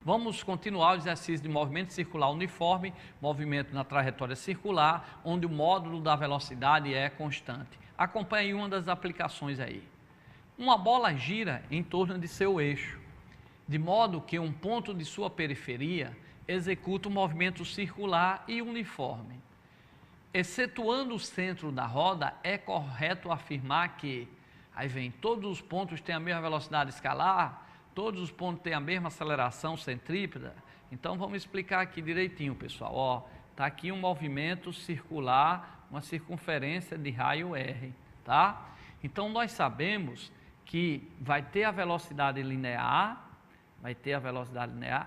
Vamos continuar o exercício de movimento circular uniforme, movimento na trajetória circular, onde o módulo da velocidade é constante. Acompanhe uma das aplicações aí. Uma bola gira em torno de seu eixo, de modo que um ponto de sua periferia executa um movimento circular e uniforme. Excetuando o centro da roda, é correto afirmar que, aí vem, todos os pontos têm a mesma velocidade escalar, todos os pontos têm a mesma aceleração centrípeta. Então vamos explicar aqui direitinho, pessoal. Ó, tá aqui um movimento circular, uma circunferência de raio R, tá? Então nós sabemos que vai ter a velocidade linear,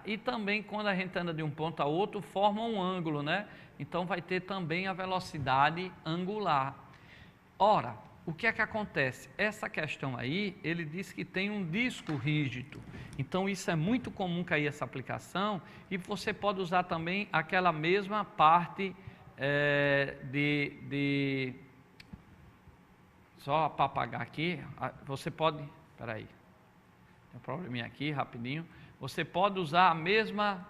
e também quando a gente anda de um ponto a outro, forma um ângulo, né? Então vai ter também a velocidade angular. Ora, o que é que acontece? Essa questão aí, ele diz que tem um disco rígido. Então isso é muito comum cair essa aplicação, e você pode usar também aquela mesma parte só para apagar aqui, você pode, espera aí, tem um probleminha aqui, rapidinho. Você pode usar a mesma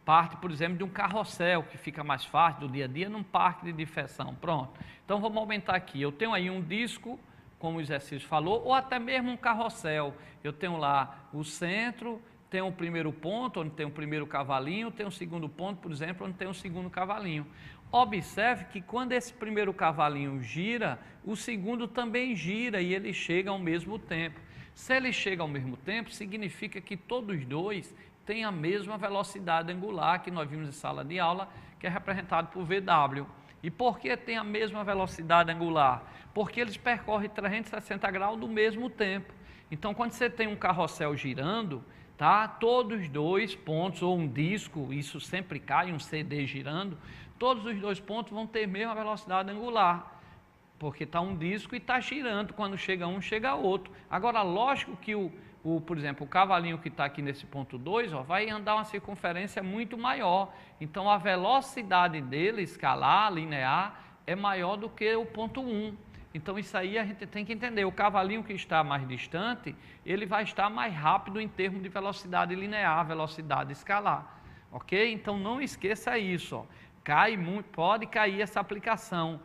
parte, por exemplo, de um carrossel, que fica mais fácil do dia a dia, num parque de diversão. Pronto. Então, vamos aumentar aqui. Eu tenho aí um disco, como o exercício falou, ou até mesmo um carrossel. Eu tenho lá o centro, tenho o primeiro ponto, onde tem o primeiro cavalinho, tenho o segundo ponto, por exemplo, onde tem o segundo cavalinho. Observe que quando esse primeiro cavalinho gira, o segundo também gira e ele chega ao mesmo tempo. Se ele chega ao mesmo tempo, significa que todos dois têm a mesma velocidade angular que nós vimos em sala de aula, que é representado por VW. E por que tem a mesma velocidade angular? Porque eles percorrem 360 graus do mesmo tempo. Então, quando você tem um carrossel girando, tá? Todos os dois pontos, ou um disco, isso sempre cai, um CD girando, todos os dois pontos vão ter a mesma velocidade angular. Porque está um disco e está girando, quando chega um, chega outro. Agora, lógico que, por exemplo, o cavalinho que está aqui nesse ponto 2, vai andar uma circunferência muito maior. Então, a velocidade dele, escalar, linear, é maior do que o ponto 1. Então, isso aí a gente tem que entender. O cavalinho que está mais distante, ele vai estar mais rápido em termos de velocidade linear, velocidade escalar. Ok? Então, não esqueça isso. Pode cair essa aplicação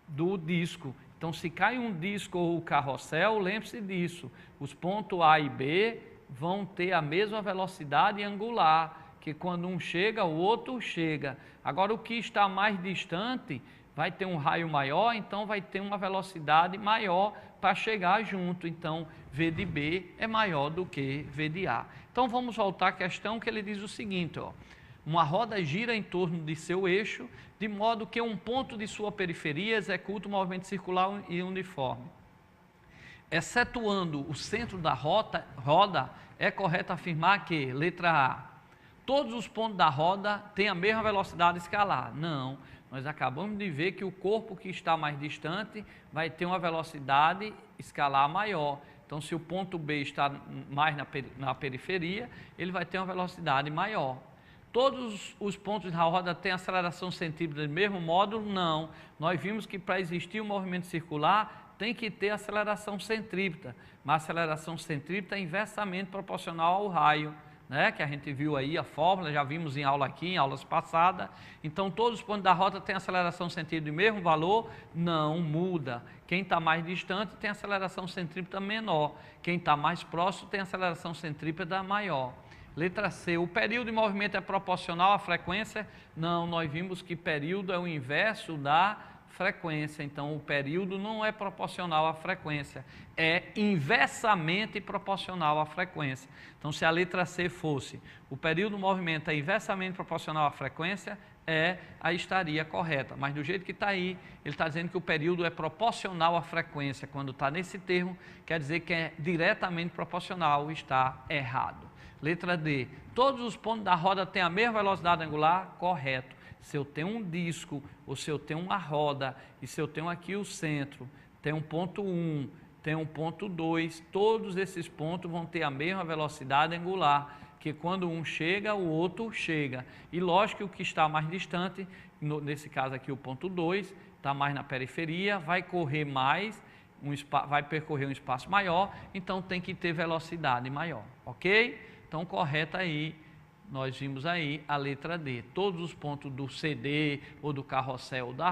do disco. Então, se cai um disco ou o carrossel, lembre-se disso. Os pontos A e B vão ter a mesma velocidade angular, que quando um chega, o outro chega. Agora, o que está mais distante vai ter um raio maior, então vai ter uma velocidade maior para chegar junto. Então, V de B é maior do que V de A. Então, vamos voltar à questão que ele diz o seguinte, ó. Uma roda gira em torno de seu eixo, de modo que um ponto de sua periferia executa um movimento circular e uniforme. Excetuando o centro da roda, é correto afirmar que, letra A, todos os pontos da roda têm a mesma velocidade escalar. Não, nós acabamos de ver que o corpo que está mais distante vai ter uma velocidade escalar maior. Então, se o ponto B está mais na periferia, ele vai ter uma velocidade maior. Todos os pontos da roda têm aceleração centrípeta do mesmo módulo? Não. Nós vimos que para existir um movimento circular tem que ter aceleração centrípeta, mas a aceleração centrípeta é inversamente proporcional ao raio, né? Que a gente viu aí a fórmula, já vimos em aula aqui, em aulas passadas. Então, todos os pontos da roda têm aceleração centrípeta do mesmo valor? Não, muda. Quem está mais distante tem aceleração centrípeta menor, quem está mais próximo tem aceleração centrípeta maior. Letra C, o período de movimento é proporcional à frequência? Não, nós vimos que período é o inverso da frequência, então o período não é proporcional à frequência, é inversamente proporcional à frequência. Então, se a letra C fosse, o período do movimento é inversamente proporcional à frequência, aí estaria correta, mas do jeito que está aí, ele está dizendo que o período é proporcional à frequência. Quando está nesse termo, quer dizer que é diretamente proporcional, está errado. Letra D, todos os pontos da roda têm a mesma velocidade angular? Correto. Se eu tenho um disco, ou se eu tenho uma roda, e se eu tenho aqui o centro, tem um ponto 1, tem um ponto 2, todos esses pontos vão ter a mesma velocidade angular, que quando um chega, o outro chega. E lógico que o que está mais distante, nesse caso aqui o ponto 2, está mais na periferia, vai correr mais, vai percorrer um espaço maior, então tem que ter velocidade maior, ok? Então, correta aí nós vimos aí a letra D. Todos os pontos do CD ou do carrossel da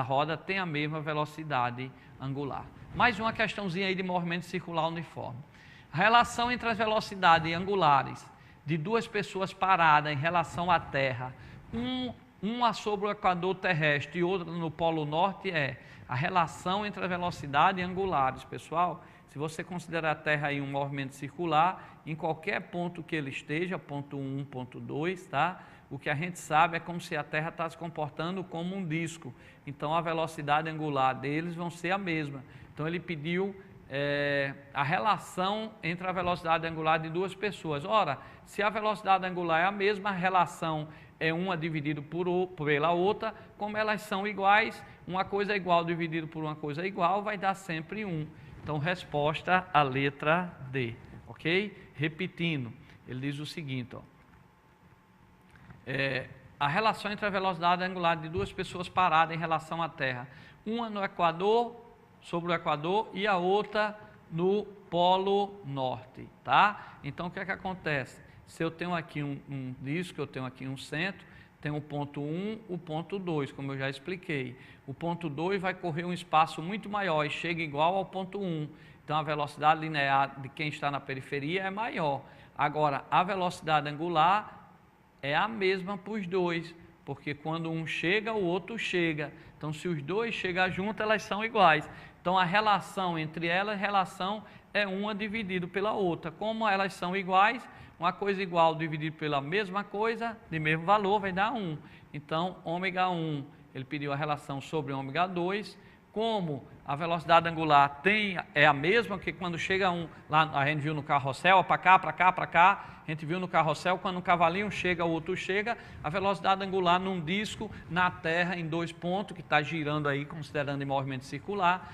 roda têm a mesma velocidade angular. Mais uma questãozinha aí de movimento circular uniforme. A relação entre as velocidades angulares de duas pessoas paradas em relação à Terra, uma sobre o equador terrestre e outra no Polo Norte, é a relação entre as velocidades angulares. Pessoal, se você considerar a Terra aí um movimento circular, em qualquer ponto que ele esteja, ponto 1, ponto 2, tá? O que a gente sabe é como se a Terra está se comportando como um disco. Então, a velocidade angular deles vão ser a mesma. Então, ele pediu a relação entre a velocidade angular de duas pessoas. Ora, se a velocidade angular é a mesma, a relação é uma dividido pela outra, como elas são iguais, uma coisa igual dividido por uma coisa igual vai dar sempre 1. Então, resposta a letra D, ok? Repetindo, ele diz o seguinte, ó, a relação entre a velocidade angular de duas pessoas paradas em relação à Terra, uma no Equador, sobre o Equador, e a outra no Polo Norte, tá? Então, o que é que acontece? Se eu tenho aqui um disco, eu tenho aqui um centro, tem o ponto 1, o ponto 2, como eu já expliquei. O ponto 2 vai correr um espaço muito maior e chega igual ao ponto 1. Então, a velocidade linear de quem está na periferia é maior. Agora, a velocidade angular é a mesma para os dois, porque quando um chega, o outro chega. Então, se os dois chegam juntos, elas são iguais. Então, a relação entre elas, é uma dividido pela outra. Como elas são iguais, uma coisa igual dividido pela mesma coisa, de mesmo valor, vai dar 1. Então, ômega 1, ele pediu a relação sobre ômega 2. Como a velocidade angular é a mesma, que quando chega lá a gente viu no carrossel, para cá, para cá, para cá, a gente viu no carrossel, quando um cavalinho chega, o outro chega, a velocidade angular num disco, na Terra, em 2 pontos, que está girando aí, considerando em movimento circular,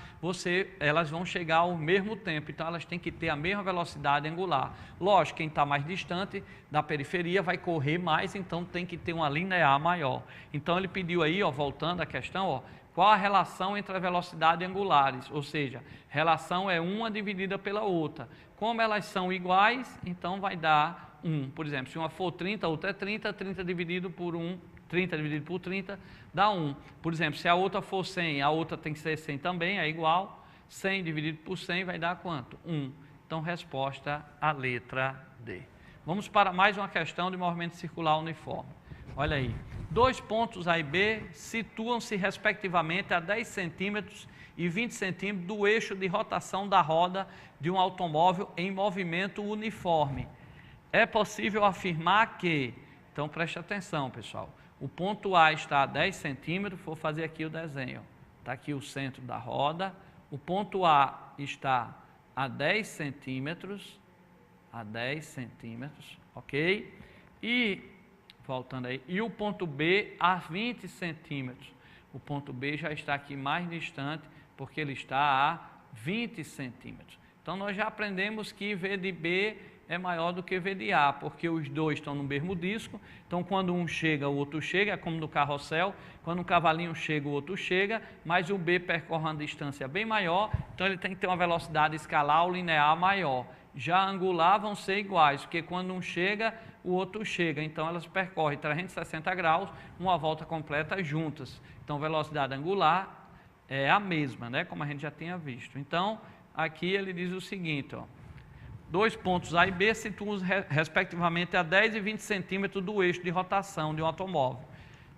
elas vão chegar ao mesmo tempo, então elas têm que ter a mesma velocidade angular. Lógico, quem está mais distante da periferia vai correr mais, então tem que ter uma linear maior. Então ele pediu aí, ó, voltando à questão, ó, qual a relação entre as velocidades angulares? Ou seja, relação é uma dividida pela outra. Como elas são iguais, então vai dar 1. Por exemplo, se uma for 30, a outra é 30, 30 dividido por 1, 30 dividido por 30 dá 1. Por exemplo, se a outra for 100, a outra tem que ser 100 também, é igual. 100 dividido por 100 vai dar quanto? 1. Então, resposta a letra D. Vamos para mais uma questão de movimento circular uniforme. Olha aí. 2 pontos A e B situam-se respectivamente a 10 centímetros e 20 centímetros do eixo de rotação da roda de um automóvel em movimento uniforme. É possível afirmar que, então preste atenção pessoal, o ponto A está a 10 centímetros, vou fazer aqui o desenho, está aqui o centro da roda, o ponto A está a 10 centímetros, ok? Voltando aí, e o ponto B a 20 centímetros. O ponto B já está aqui mais distante, porque ele está a 20 centímetros. Então, nós já aprendemos que V de B é maior do que V de A, porque os dois estão no mesmo disco. Então, quando um chega, o outro chega, é como no carrossel. Quando um cavalinho chega, o outro chega, mas o B percorre uma distância bem maior, então ele tem que ter uma velocidade escalar ou linear maior. Já angular vão ser iguais, porque quando um chega, o outro chega. Então, elas percorrem 360 graus, uma volta completa juntas. Então, velocidade angular é a mesma, né? Como a gente já tinha visto. Então, aqui ele diz o seguinte, ó. 2 pontos A e B situam respectivamente a 10 e 20 centímetros do eixo de rotação de um automóvel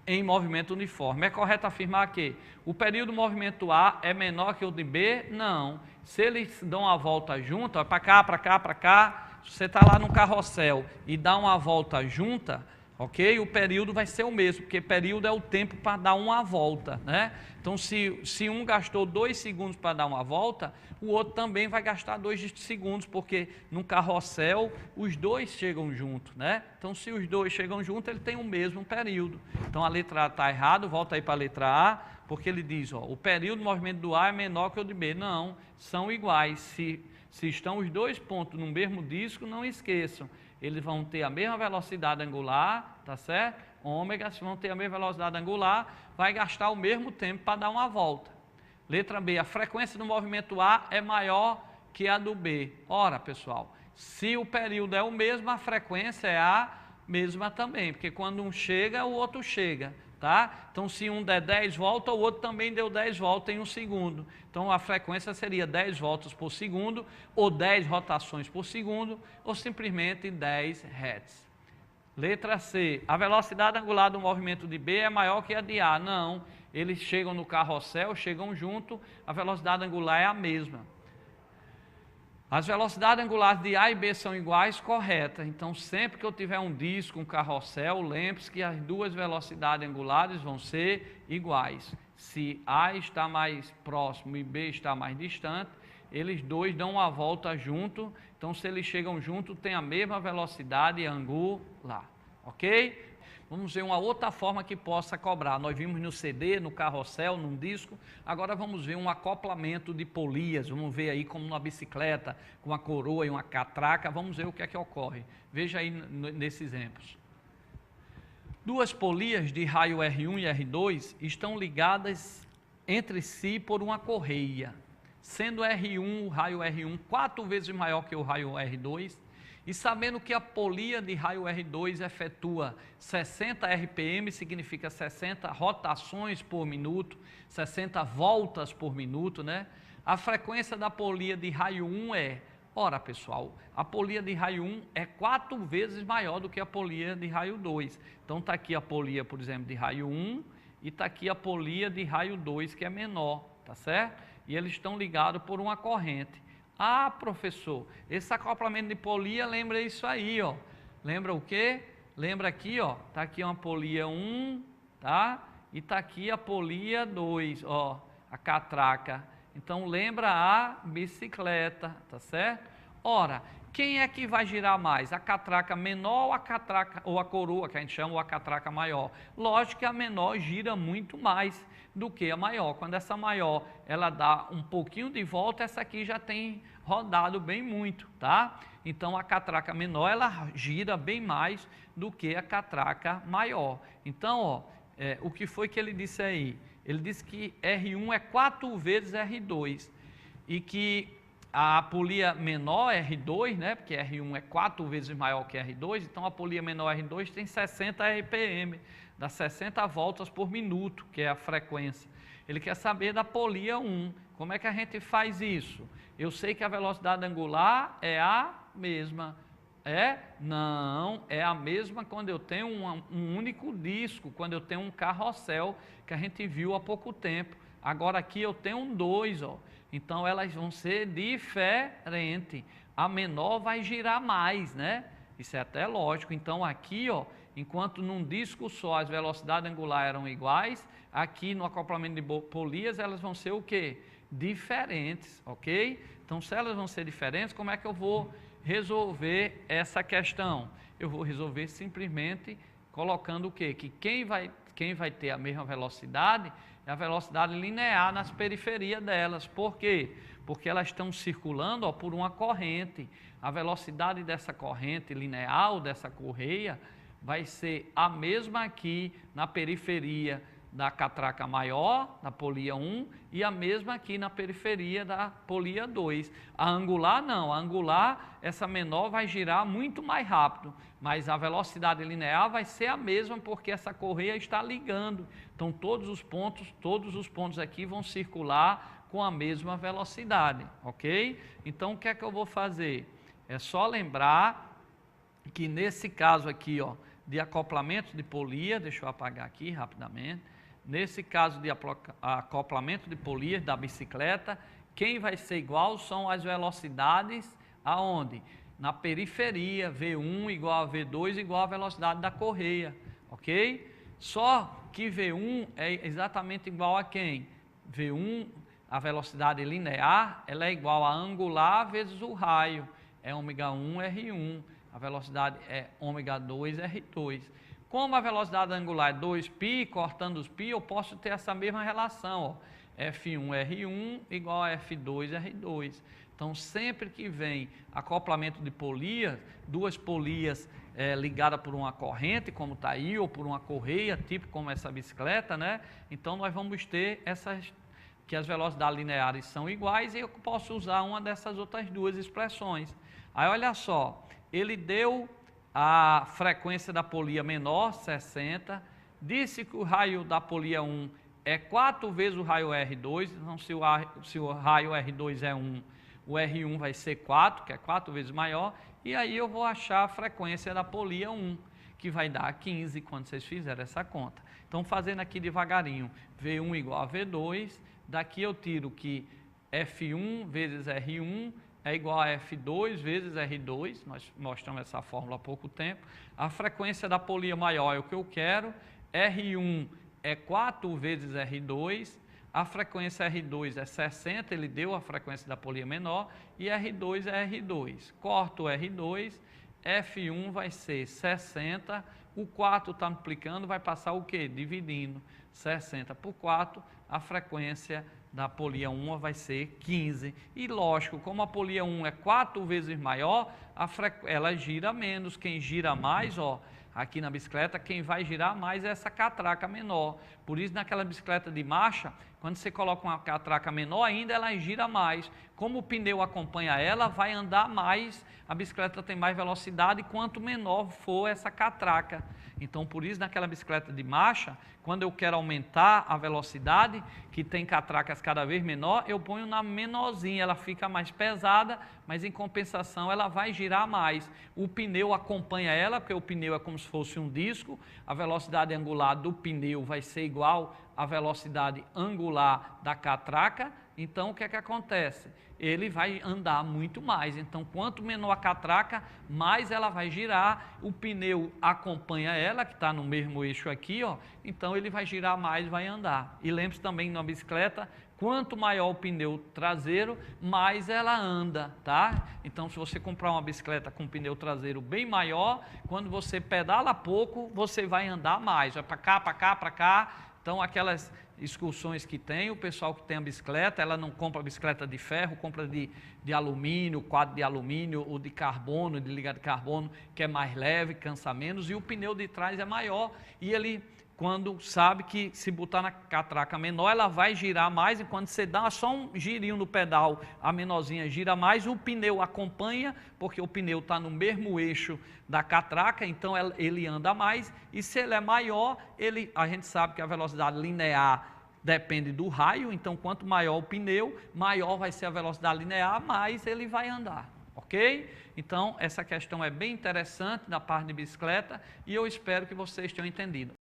em movimento uniforme. É correto afirmar que o período do movimento A é menor que o de B? Não. Se eles dão uma volta junta, para cá, para cá, para cá, se você está lá no carrossel e dá uma volta junta, ok? O período vai ser o mesmo, porque período é o tempo para dar uma volta, né? Então, se um gastou 2 segundos para dar uma volta, o outro também vai gastar 2 segundos, porque no carrossel os dois chegam juntos, né? Então, se os dois chegam juntos, ele tem o mesmo período. Então, a letra A está errada, volta aí para a letra A, porque ele diz, ó, o período de movimento do A é menor que o de B. Não, são iguais. Se estão os 2 pontos no mesmo disco, não esqueçam, eles vão ter a mesma velocidade angular, tá certo? Ômega, se vão ter a mesma velocidade angular, vai gastar o mesmo tempo para dar uma volta. Letra B, a frequência do movimento A é maior que a do B. Ora, pessoal, se o período é o mesmo, a frequência é a mesma também, porque quando um chega, o outro chega, tá? Então, se um der 10 voltas, o outro também deu 10 voltas em um segundo. Então, a frequência seria 10 voltas por segundo, ou 10 rotações por segundo, ou simplesmente 10 Hz. Letra C, a velocidade angular do movimento de B é maior que a de A. Não, eles chegam no carrossel, chegam junto, a velocidade angular é a mesma. As velocidades angulares de A e B são iguais, correta. Então, sempre que eu tiver um disco, um carrossel, lembre-se que as duas velocidades angulares vão ser iguais. Se A está mais próximo e B está mais distante, eles dois dão uma volta junto. Então, se eles chegam junto, tem a mesma velocidade angular. Ok? Vamos ver uma outra forma que possa cobrar. Nós vimos no CD, no carrossel, num disco. Agora vamos ver um acoplamento de polias. Vamos ver aí como numa bicicleta, com uma coroa e uma catraca. Vamos ver o que é que ocorre. Veja aí nesses exemplos. Duas polias de raio R1 e R2 estão ligadas entre si por uma correia, sendo R1, o raio R1, 4 vezes maior que o raio R2, e sabendo que a polia de raio R2 efetua 60 RPM, significa 60 rotações por minuto, 60 voltas por minuto, né? A frequência da polia de raio 1 é, ora pessoal, a polia de raio 1 é 4 vezes maior do que a polia de raio 2. Então está aqui a polia, por exemplo, de raio 1 e está aqui a polia de raio 2, que é menor, tá certo? E eles estão ligados por uma corrente. Ah, professor, esse acoplamento de polia lembra isso aí, ó. Lembra o quê? Lembra aqui, ó, tá aqui uma polia 1, tá? E tá aqui a polia 2, ó, a catraca. Então lembra a bicicleta, tá certo? Ora, quem é que vai girar mais? A catraca menor ou a catraca, ou a coroa, que a gente chama, ou a catraca maior? Lógico que a menor gira muito mais do que a maior. Quando essa maior, ela dá um pouquinho de volta, essa aqui já tem rodado bem muito, tá? Então, a catraca menor, ela gira bem mais do que a catraca maior. Então, ó, o que foi que ele disse aí? Ele disse que R1 é 4 vezes R2 e que a polia menor R2, né, porque R1 é 4 vezes maior que R2, então a polia menor R2 tem 60 RPM, dá 60 voltas por minuto, que é a frequência. Ele quer saber da polia 1. Como é que a gente faz isso? Eu sei que a velocidade angular é a mesma. Não, é a mesma quando eu tenho um único disco, quando eu tenho um carrossel, que a gente viu há pouco tempo. Agora aqui eu tenho dois, ó. Então elas vão ser diferentes. A menor vai girar mais, né? Isso é até lógico. Então aqui, ó, enquanto num disco só as velocidades angulares eram iguais, aqui no acoplamento de polias elas vão ser o quê? Diferentes, ok? Então se elas vão ser diferentes, como é que eu vou resolver essa questão? Eu vou resolver simplesmente colocando o quê? Que quem vai ter a mesma velocidade é a velocidade linear nas periferias delas. Por quê? Porque elas estão circulando, ó, por uma corrente. A velocidade dessa corrente linear, dessa correia, vai ser a mesma aqui na periferia da catraca maior, da polia 1, e a mesma aqui na periferia da polia 2. A angular não, a angular, essa menor vai girar muito mais rápido, mas a velocidade linear vai ser a mesma porque essa correia está ligando. Então todos os pontos aqui vão circular com a mesma velocidade, ok? Então o que é que eu vou fazer? É só lembrar que nesse caso aqui, ó, de acoplamento de polia, deixa eu apagar aqui rapidamente. Nesse caso de acoplamento de polias da bicicleta, quem vai ser igual são as velocidades aonde? Na periferia, V1 igual a V2 igual a velocidade da correia, ok? Só que V1 é exatamente igual a quem? V1, a velocidade linear, ela é igual a angular vezes o raio, é ômega1 R1, a velocidade é ômega2 R2. Como a velocidade angular é 2π, cortando os π, eu posso ter essa mesma relação, ó, F1R1 igual a F2R2. Então, sempre que vem acoplamento de polias, duas polias ligadas por uma corrente, como está aí, ou por uma correia, tipo como essa bicicleta, né? Então, nós vamos ter essas, que as velocidades lineares são iguais, e eu posso usar uma dessas outras duas expressões. Aí, olha só, ele deu a frequência da polia menor, 60. Disse que o raio da polia 1 é 4 vezes o raio R2, então se o raio R2 é 1, o R1 vai ser 4, que é 4 vezes maior, e aí eu vou achar a frequência da polia 1, que vai dar 15 quando vocês fizerem essa conta. Então, fazendo aqui devagarinho, V1 igual a V2, daqui eu tiro que F1 vezes R1 é igual a F2 vezes R2, nós mostramos essa fórmula há pouco tempo. A frequência da polia maior é o que eu quero, R1 é 4 vezes R2, a frequência R2 é 60, ele deu a frequência da polia menor, e R2 é R2. Corto o R2, F1 vai ser 60, o 4 está multiplicando, vai passar o quê? Dividindo 60 por 4, a frequência da polia 1 vai ser 15. E lógico, como a polia 1 é 4 vezes maior, ela gira menos. Quem gira mais, ó, aqui na bicicleta, quem vai girar mais é essa catraca menor. Por isso, naquela bicicleta de marcha, quando você coloca uma catraca menor ainda, ela gira mais. Como o pneu acompanha ela, vai andar mais, a bicicleta tem mais velocidade, quanto menor for essa catraca. Então, por isso, naquela bicicleta de marcha, quando eu quero aumentar a velocidade, que tem catracas cada vez menor, eu ponho na menorzinha, ela fica mais pesada, mas em compensação ela vai girar mais. O pneu acompanha ela, porque o pneu é como se fosse um disco, a velocidade angular do pneu vai ser igual à velocidade angular da catraca. Então, o que é que acontece? Ele vai andar muito mais. Então, quanto menor a catraca, mais ela vai girar. O pneu acompanha ela, que está no mesmo eixo aqui, ó. Então, ele vai girar mais, vai andar. E lembre-se também, na bicicleta, quanto maior o pneu traseiro, mais ela anda, tá? Então, se você comprar uma bicicleta com pneu traseiro bem maior, quando você pedala pouco, você vai andar mais. Vai para cá, para cá, para cá. Então, aquelas excursões que tem, o pessoal que tem a bicicleta, ela não compra bicicleta de ferro, compra de alumínio, quadro de alumínio, ou de carbono, de liga de carbono, que é mais leve, cansa menos, e o pneu de trás é maior, e ele, quando sabe que se botar na catraca menor, ela vai girar mais, e quando você dá só um girinho no pedal, a menorzinha gira mais, o pneu acompanha, porque o pneu está no mesmo eixo da catraca, então ele anda mais, e se ele é maior, a gente sabe que a velocidade linear depende do raio, então quanto maior o pneu, maior vai ser a velocidade linear, mais ele vai andar, ok? Então, essa questão é bem interessante da parte de bicicleta, e eu espero que vocês tenham entendido.